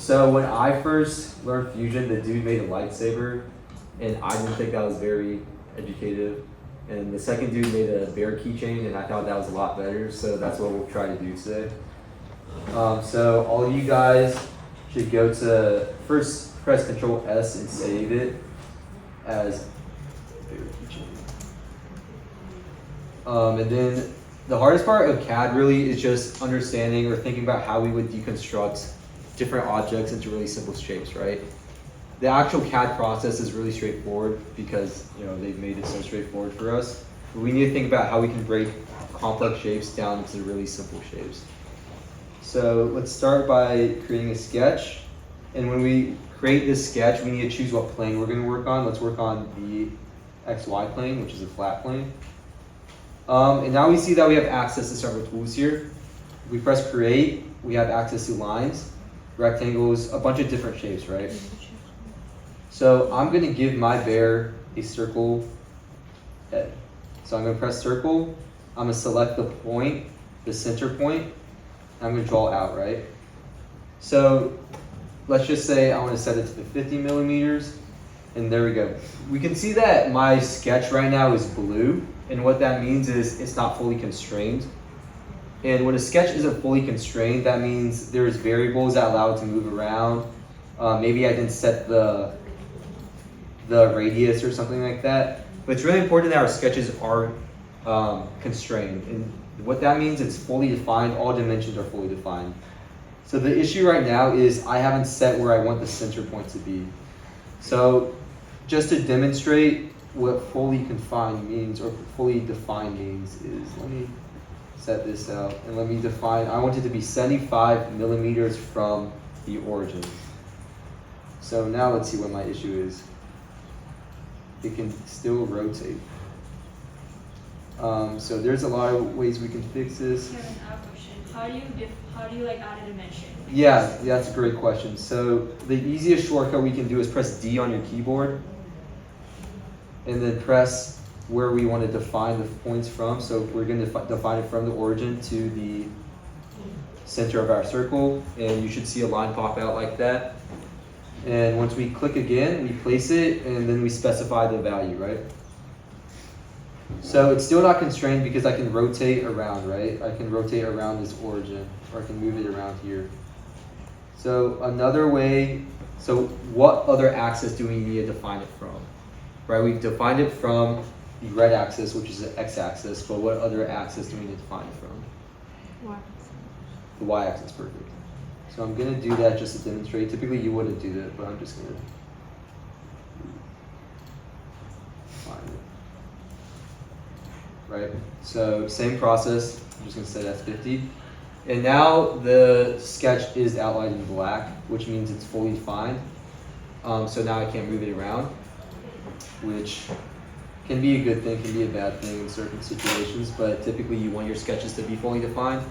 So when I first learned Fusion, the dude made a lightsaber, and I didn't think that was very educative. And the second dude made a bear keychain, and I thought that was a lot better. So that's what we'll try to do today. So all of you guys should go to first press Control S and save it as bear keychain. And then the hardest part of CAD really is just understanding or thinking about how we would deconstruct different objects into really simple shapes, right? The actual CAD process is really straightforward because they've made it so straightforward for us. But we need to think about how we can break complex shapes down into really simple shapes. So let's start by creating a sketch. And when we create this sketch, we need to choose what plane we're going to work on. Let's work on the XY plane, which is a flat plane. And now we see that we have access to several tools here. If we press create, we have access to lines, rectangles, a bunch of different shapes, right? So I'm going to give my bear a circle head. So I'm going to press circle. I'm going to select the point, the center point. I'm going to draw out, right? So let's just say I want to set it to the 50 millimeters. And there we go. We can see that my sketch right now is blue. And what that means is it's not fully constrained. And when a sketch isn't fully constrained, that means there's variables that allow it to move around. Maybe I didn't set the radius or something like that. But it's really important that our sketches are constrained. And what that means, it's fully defined. All dimensions are fully defined. So the issue right now is I haven't set where I want the center point to be. So just to demonstrate what fully confined means or fully defined means is, let me set this out and let me define, I want it to be 75 millimeters from the origin. So now let's see what my issue is. It can still rotate. So there's a lot of ways we can fix this. Kevin, I have a question. How do you like add a dimension? Yeah, that's a great question. So the easiest shortcut we can do is press D on your keyboard and then press where we want to define the points from. So we're going to define it from the origin to the center of our circle, and you should see a line pop out like that. And once we click again, we place it, and then we specify the value, right? So it's still not constrained because I can rotate around, right? I can rotate around this origin, or I can move it around here. So another way, so what other axis do we need to define it from? Right, we've defined it from the red axis, which is the x-axis, but what other axis do we need to define it from? Y. The y-axis, perfect. So I'm going to do that just to demonstrate. Typically you wouldn't do that, but I'm just going to find it. Right, so same process. I'm just going to set it as 50. And now the sketch is outlined in black, which means it's fully defined. So now I can't move it around, which can be a good thing, can be a bad thing in certain situations, but typically you want your sketches to be fully defined.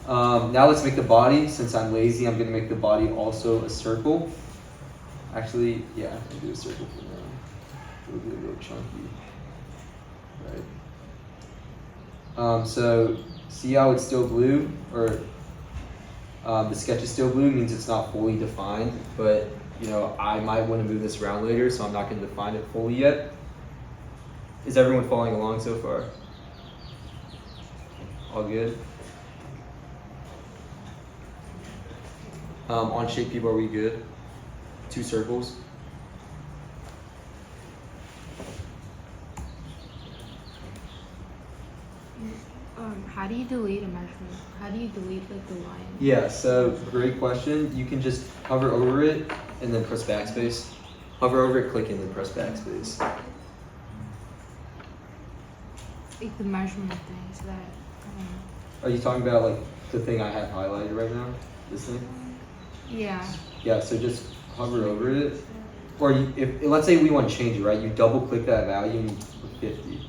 Now let's make the body. Since I'm lazy, I'm going to make the body also a circle. Actually, yeah, I can do a circle for now. It'll be a little chunky. Right. So see how it's still blue, or the sketch is still blue, means it's not fully defined, but I might want to move this around later, so I'm not going to define it fully yet. Is everyone following along so far? All good? On shape people, are we good? 2 circles. How do you delete a measurement? How do you delete the line? Yeah, so great question. You can just hover over it and then press backspace. Hover over it, click, and then press backspace. Like the measurement thing, is that, I don't know. Are you talking about like the thing I have highlighted right now? This thing? Yeah. Yeah, so just hover over it. Or if let's say we want to change it, right? You double click that value and you put 50.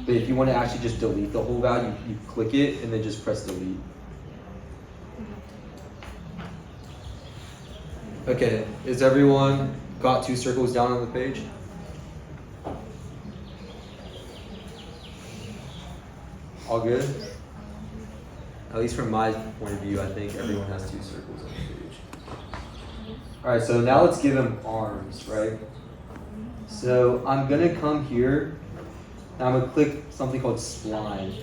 But if you want to actually just delete the whole value, you click it and then just press delete. Okay, is everyone got 2 circles down on the page? All good? At least from my point of view, I think everyone has 2 circles on the page. All right, so now let's give him arms, right? So I'm gonna come here, and I'm gonna click something called spline.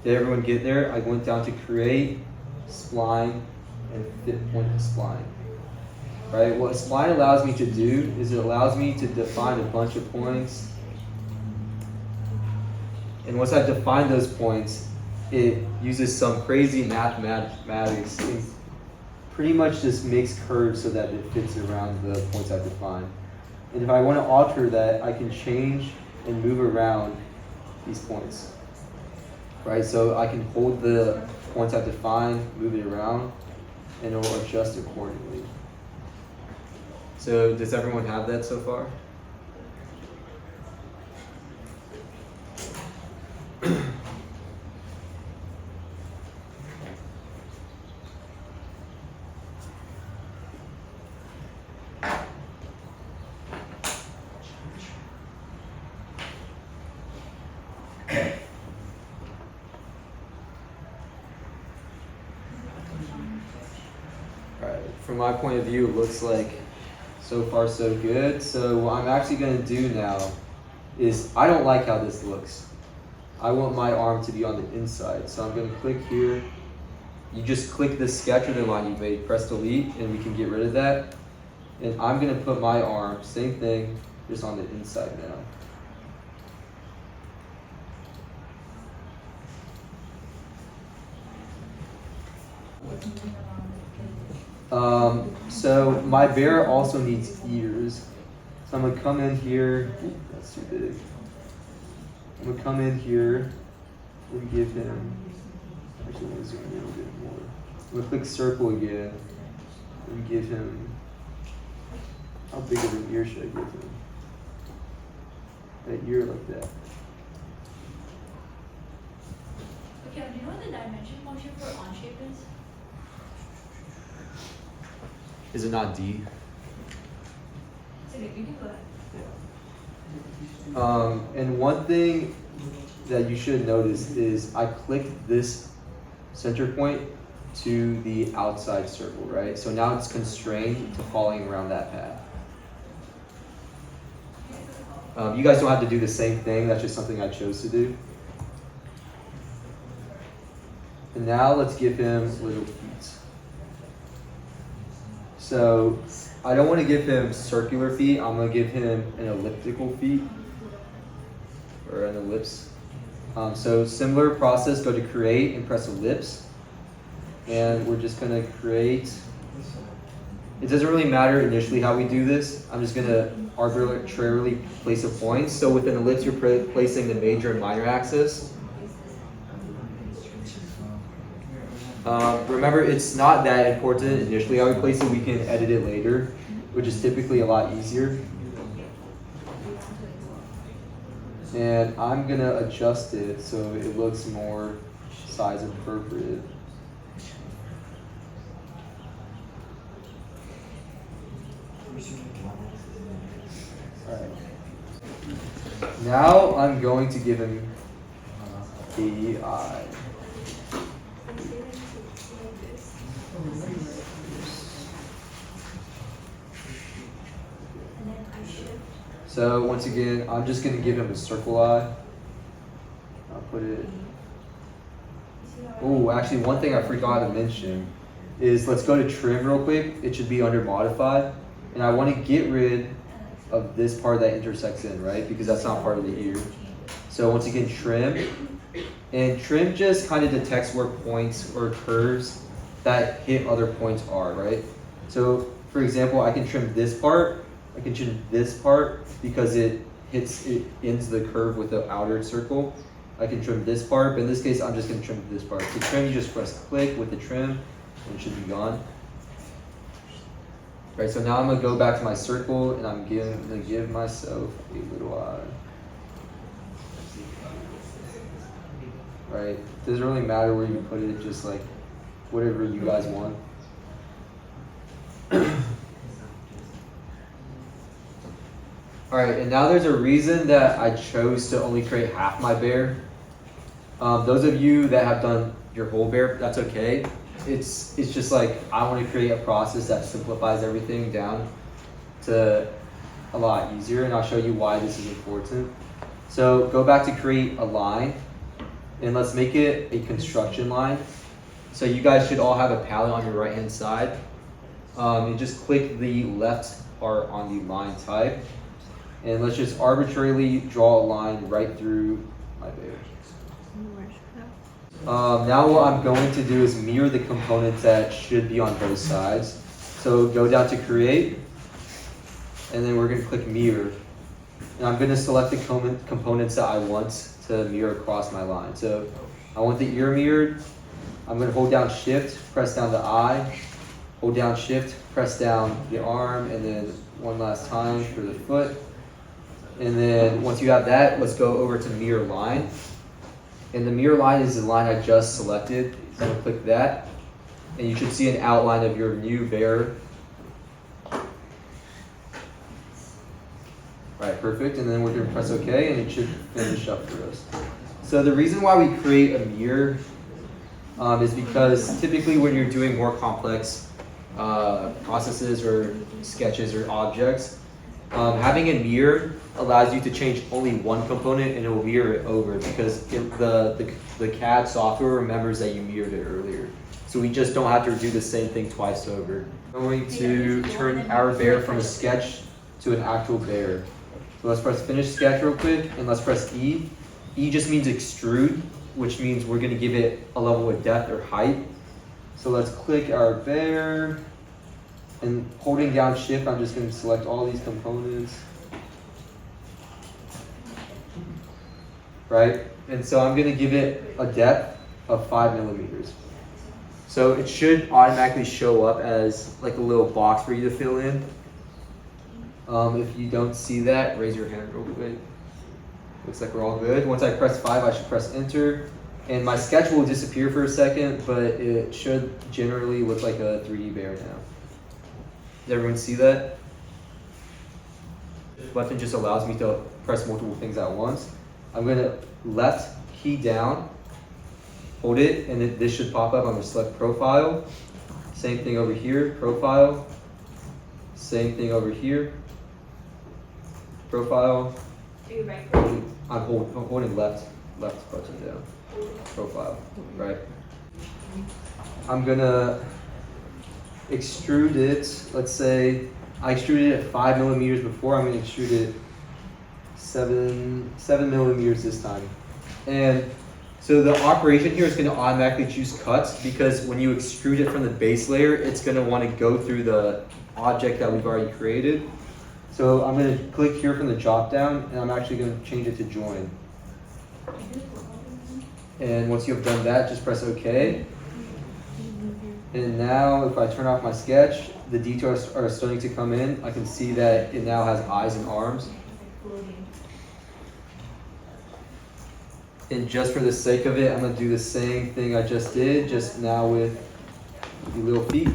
Did everyone get there? I went down to create, spline, and fit point to spline. Right, what spline allows me to do is it allows me to define a bunch of points. And once I've defined those points, it uses some crazy mathematics and pretty much just makes curves so that it fits around the points I've defined. And if I want to alter that, I can change and move around these points. Right, so I can hold the points I've defined, move it around, and it will adjust accordingly. So does everyone have that so far? Alright, from my point of view, it looks like so far so good. So what I'm actually going to do now is, I don't like how this looks. I want my arm to be on the inside. So I'm going to click here. You just click the sketch or the line you made, press delete, and we can get rid of that. And I'm going to put my arm, same thing, just on the inside now. So my bear also needs ears. So I'm gonna come in here. Ooh, that's too big. I'm gonna come in here and give him. Actually, let me zoom in a little bit more. I'm gonna click circle again and give him. How big of an ear should I give him? That ear like that. Okay, do you know what the dimension function for on shape is? Is it not D? So you can go ahead. And one thing that you should notice is I clicked this center point to the outside circle, right? So now it's constrained to following around that path. You guys don't have to do the same thing, that's just something I chose to do. And now let's give him little feet. So I don't want to give him circular feet, I'm going to give him an elliptical feet, or an ellipse. So similar process, go to create and press ellipse. And we're just going to create, it doesn't really matter initially how we do this, I'm just going to arbitrarily place a point. So with an ellipse you're placing the major and minor axis. Remember, it's not that important initially how we place it, we can edit it later, which is typically a lot easier. And I'm gonna adjust it so it looks more size appropriate. Alright. Now I'm going to give him the eye. So once again, I'm just gonna give him a circle eye. I'll put it. Oh, actually, one thing I forgot to mention is let's go to trim real quick. It should be under modify, and I want to get rid of this part that intersects in, right? Because that's not part of the ear. So once again, trim, and trim just kind of detects where points or curves that hit other points are, right? So for example, I can trim this part. I can trim this part because it ends the curve with the outer circle. I can trim this part, but in this case, I'm just going to trim this part. To trim, you just press click with the trim, and it should be gone. Right, so now I'm going to go back to my circle, and I'm going to give myself a little eye. Right, doesn't really matter where you put it, just like whatever you guys want. Alright, and now there's a reason that I chose to only create half my bear. Those of you that have done your whole bear, that's okay. it's just like I want to create a process that simplifies everything down to a lot easier, and I'll show you why this is important. So go back to create a line, and let's make it a construction line. So you guys should all have a palette on your right hand side. And just click the left part on the line type, and let's just arbitrarily draw a line right through my bear. Now what I'm going to do is mirror the components that should be on both sides. So go down to create, and then we're going to click mirror. And I'm going to select the components that I want to mirror across my line. So I want the ear mirrored. I'm going to hold down shift, press down the eye, hold down shift, press down the arm, and then one last time for the foot. And then once you have that, let's go over to mirror line. And the mirror line is the line I just selected. So I'm going to click that, and you should see an outline of your new bear. Right, perfect. And then we're going to press OK, and it should finish up for us. So the reason why we create a mirror is because typically when you're doing more complex processes or sketches or objects, having a mirror allows you to change only one component and it will mirror it over, because the CAD software remembers that you mirrored it earlier. So we just don't have to do the same thing twice over. We're going to turn our bear from a sketch to an actual bear. So let's press finish sketch real quick, and let's press E. E just means extrude, which means we're going to give it a level of depth or height. So let's click our bear, and holding down shift, I'm just going to select all these components. Right? And so I'm going to give it a depth of 5 millimeters. So it should automatically show up as like a little box for you to fill in. If you don't see that, raise your hand real quick. Looks like we're all good. Once I press 5, I should press enter. And my sketch will disappear for a second, but it should generally look like a 3D bear now. Does everyone see that? Button just allows me to press multiple things at once. I'm going to left key down, hold it, and this should pop up. I'm going to select profile. Same thing over here, profile. Same thing over here, profile. I'm holding left button down, profile, right? I'm going to extrude it. Let's say I extruded it at 5 millimeters before. I'm going to extrude it 7 millimeters this time. And so the operation here is going to automatically choose cuts, because when you extrude it from the base layer, it's going to want to go through the object that we've already created. So I'm going to click here from the drop down, and I'm actually going to change it to join. And once you have done that, just press OK. And now if I turn off my sketch, the details are starting to come in. I can see that it now has eyes and arms. And just for the sake of it, I'm going to do the same thing I just did, just now with the little feet.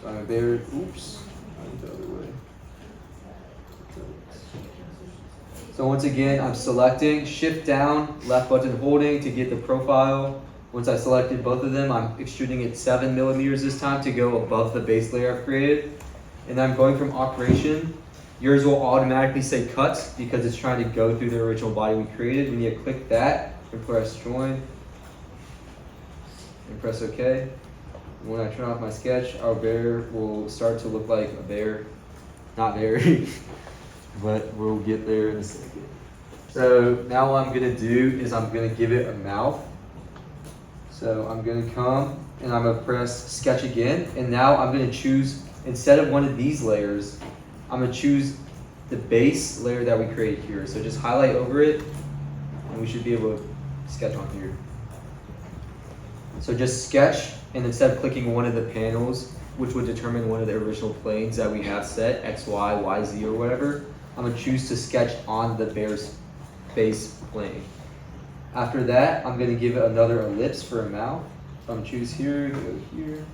So I'm there, oops, I went the other way. So once again, I'm selecting, shift down, left button holding to get the profile. Once I selected both of them, I'm extruding it 7 millimeters this time to go above the base layer I've created. And I'm going from operation. Yours will automatically say cut because it's trying to go through the original body we created. We need to click that and press join and press OK. And when I turn off my sketch, our bear will start to look like a bear. Not very, but we'll get there in a second. So now what I'm going to do is I'm going to give it a mouth. So I'm going to come and I'm going to press sketch again. And now I'm going to choose, instead of one of these layers, I'm going to choose the base layer that we created here. So just highlight over it and we should be able to sketch on here. So just sketch, and instead of clicking one of the panels, which would determine one of the original planes that we have set, X, Y, Y, Z, or whatever, I'm going to choose to sketch on the bear's base plane. After that, I'm going to give it another ellipse for a mouth. So I'm going to choose here, go here,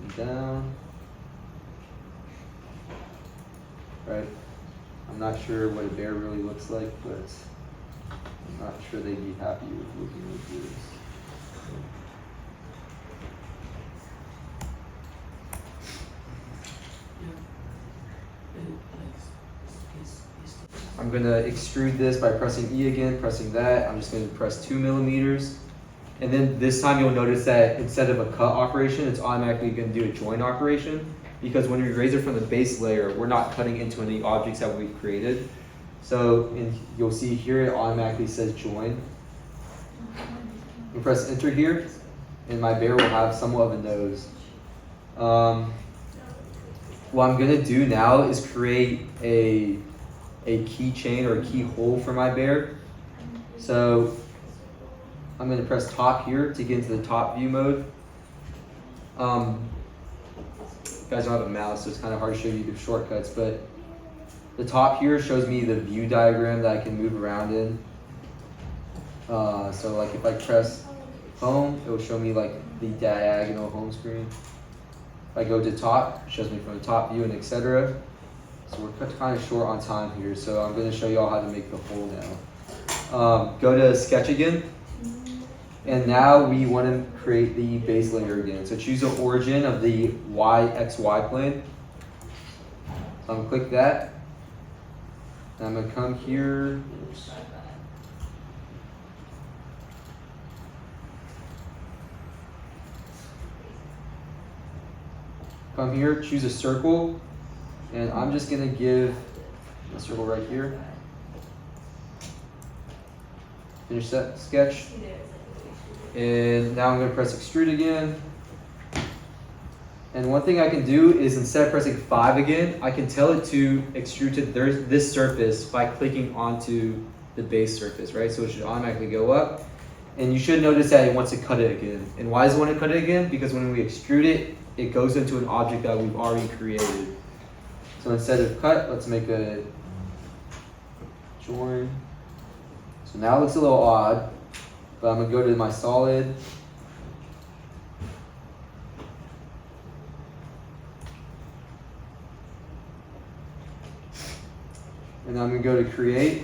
and down. Right. I'm not sure what a bear really looks like, but I'm not sure they'd be happy with looking like this. I'm gonna extrude this by pressing E again, pressing that. I'm just gonna press 2 millimeters. And then this time you'll notice that instead of a cut operation, it's automatically gonna do a join operation. Because when we raise it from the base layer, we're not cutting into any objects that we've created. So you'll see here it automatically says join. You press enter here, and my bear will have somewhat of a nose. What I'm gonna do now is create a keychain or a keyhole for my bear. So I'm gonna press top here to get into the top view mode. You guys don't have a mouse, so it's kind of hard to show you the shortcuts, but the top here shows me the view diagram that I can move around in. So like if I press home, it will show me like the diagonal home screen. If I go to top, it shows me from the top view and etc. So we're kind of short on time here, so I'm going to show you all how to make the hole now. Go to sketch again, and now we want to create the base layer again. So choose the origin of the XY plane. So I'm going to click that. And I'm going to come here. Oops. Come here, choose a circle, and I'm just gonna give a circle right here. Finish that sketch. And now I'm gonna press extrude again. And one thing I can do is instead of pressing 5 again, I can tell it to extrude to this surface by clicking onto the base surface, right? So it should automatically go up. And you should notice that it wants to cut it again. And why does it want to cut it again? Because when we extrude it, it goes into an object that we've already created. So instead of cut, let's make a join. So now it looks a little odd, but I'm gonna go to my solid. And I'm gonna go to create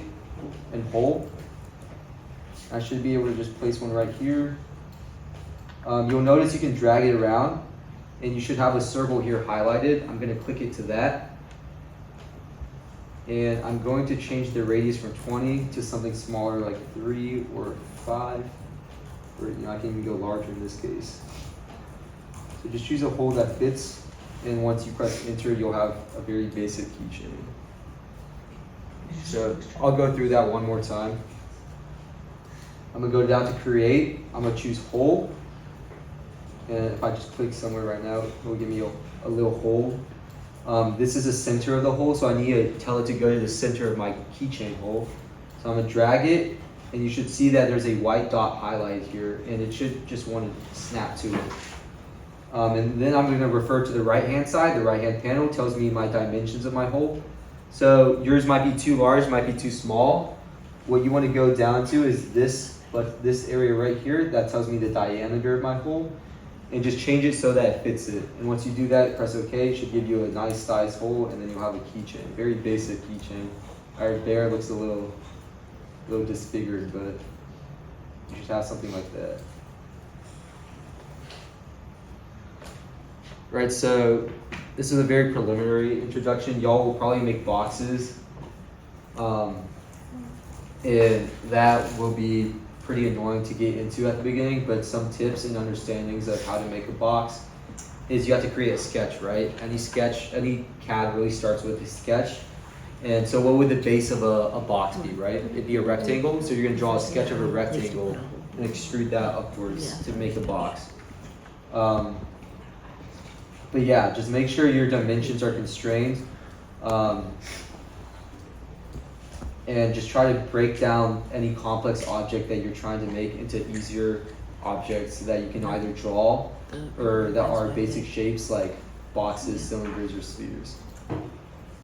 and hole. I should be able to just place one right here. You'll notice you can drag it around, and you should have a circle here highlighted. I'm going to click it to that. And I'm going to change the radius from 20 to something smaller like 3 or 5. Or I can even go larger in this case. So just choose a hole that fits, and once you press enter, you'll have a very basic keychain. So I'll go through that one more time. I'm gonna go down to create. I'm gonna choose hole. And if I just click somewhere right now, it will give me a little hole. This is the center of the hole, so I need to tell it to go to the center of my keychain hole. So I'm gonna drag it, and you should see that there's a white dot highlight here, and it should just want to snap to it. And then I'm gonna refer to the right-hand side. The right-hand panel tells me my dimensions of my hole. So yours might be too large, might be too small. What you want to go down to is this area right here. That tells me the diameter of my hole. And just change it so that it fits it. And once you do that, press OK. It should give you a nice size hole, and then you'll have a keychain. Very basic keychain. Our bear looks a little disfigured, but you should have something like that. Right, so this is a very preliminary introduction. Y'all will probably make boxes. And that will be pretty annoying to get into at the beginning, but some tips and understandings of how to make a box is you have to create a sketch, right? Any CAD really starts with a sketch. And so what would the base of a box be, right? It'd be a rectangle, so you're gonna draw a sketch of a rectangle and extrude that upwards to make a box. But yeah, just make sure your dimensions are constrained. And just try to break down any complex object that you're trying to make into easier objects so that you can either draw or that are basic shapes like boxes, cylinders, or spheres.